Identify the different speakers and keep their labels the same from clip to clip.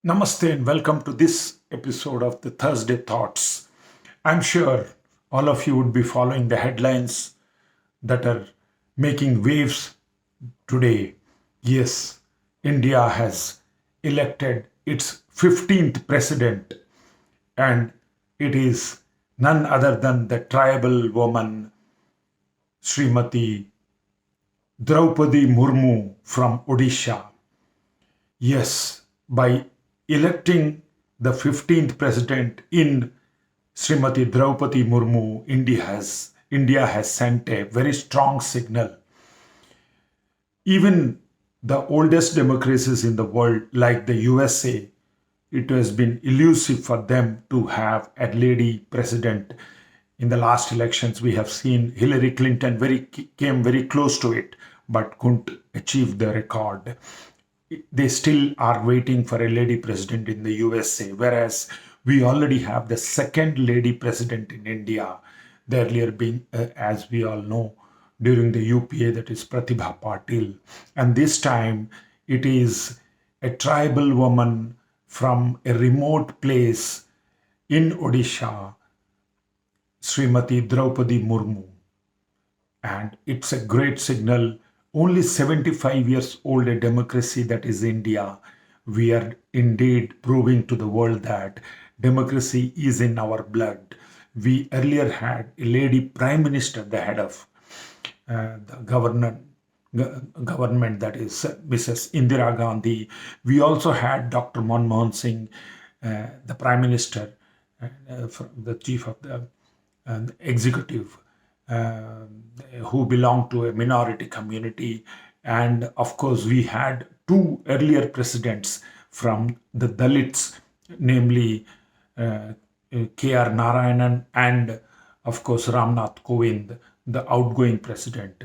Speaker 1: Namaste and welcome to this episode of the Thursday Thoughts. I'm sure all of you would be following the headlines that are making waves today. Yes, India has elected its 15th president, and it is none other than the tribal woman Srimati Draupadi Murmu from Odisha. Yes, by electing the 15th president in Srimati Draupadi Murmu, India has sent a very strong signal. Even the oldest democracies in the world, like the USA, it has been elusive for them to have a lady president. In the last elections, we have seen Hillary Clinton came very close to it, but couldn't achieve the record. They still are waiting for a lady president in the USA, whereas we already have the second lady president in India, the earlier being, as we all know, during the UPA, that is Pratibha Patil. And this time it is a tribal woman from a remote place in Odisha, Srimati Draupadi Murmu. And it's a great signal. Only 75 years old, a democracy that is India. We are indeed proving to the world that democracy is in our blood. We earlier had a lady prime minister, the head of the government, that is Mrs. Indira Gandhi. We also had Dr. Manmohan Singh, the prime minister, the chief of the executive, uh, who belonged to a minority community. And of course, we had two earlier presidents from the Dalits, namely uh, K.R. Narayanan and, of course, Ramnath Kovind, the outgoing president.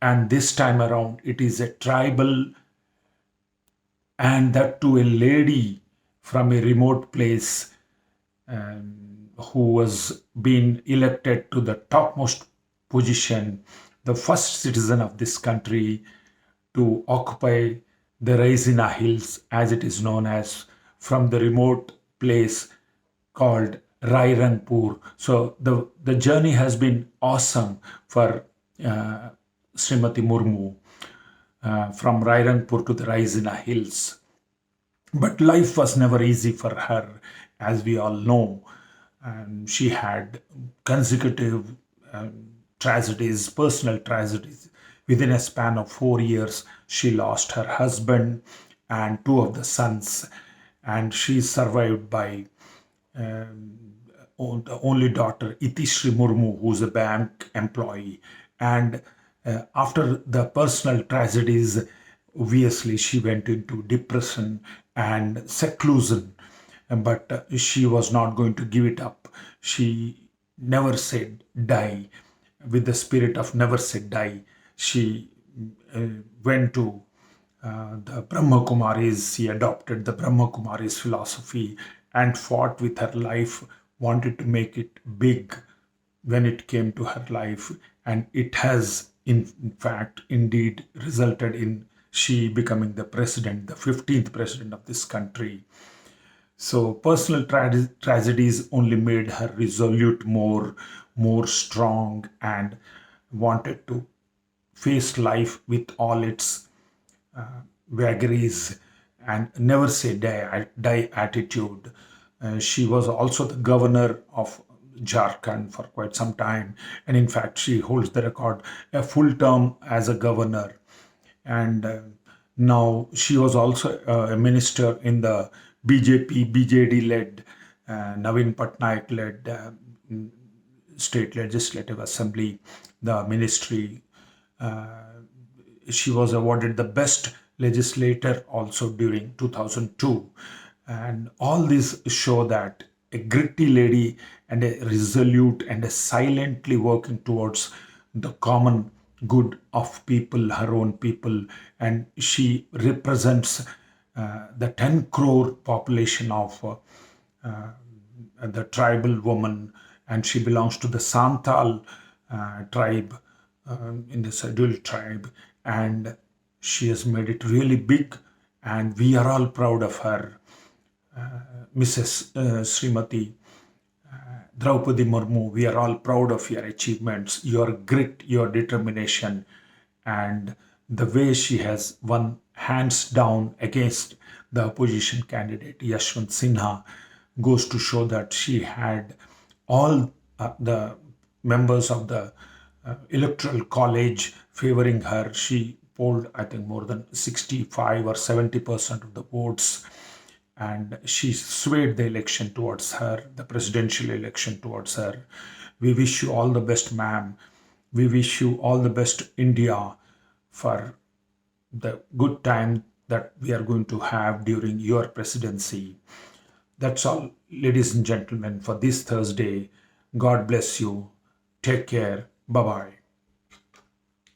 Speaker 1: And this time around, it is a tribal, and that to a lady from a remote place, who was being elected to the topmost position, the first citizen of this country to occupy the Raisina Hills, as it is known as, from the remote place called Rairangpur. So the journey has been awesome for Srimati Murmu, from Rairangpur to the Raisina Hills. But life was never easy for her, as we all know. And she had consecutive tragedies, personal tragedies. Within a span of 4 years, she lost her husband and two of the sons, and she survived by the only daughter, Itishri Murmu, who's a bank employee. And after the personal tragedies, obviously she went into depression and seclusion. But she was not going to give it up. She never said die. With the spirit of never said die, she went to the Brahma Kumaris. She adopted the Brahma Kumaris philosophy and fought with her life, wanted to make it big when it came to her life. And it has, in fact, indeed resulted in she becoming the president, the 15th president of this country. So personal tragedies only made her resolute, more strong, and wanted to face life with all its vagaries and never say die attitude. She was also the governor of Jharkhand for quite some time, and in fact, she holds the record a full term as a governor. And now she was also a minister in the BJP, BJD led, Navin Patnaik led state legislative assembly, the ministry. She was awarded the best legislator also during 2002. And all these show that a gritty lady and a resolute and a silently working towards the common good of people, her own people. And she represents the 10 crore population of the tribal woman, and she belongs to the Santal tribe, in the scheduled tribe, and she has made it really big, and we are all proud of her. Mrs. Srimati Draupadi Murmu, we are all proud of your achievements, your grit, your determination, and the way she has won hands down against the opposition candidate Yashwant Sinha goes to show that she had all the members of the electoral college favoring her. She polled, I think, more than 65 or 70% of the votes, and she swayed the election towards her, the presidential election towards her. We wish you all the best, ma'am. We wish you all the best, India, for the good time that we are going to have during your presidency. That's all, ladies and gentlemen, for this Thursday. God bless you. Take care. Bye bye.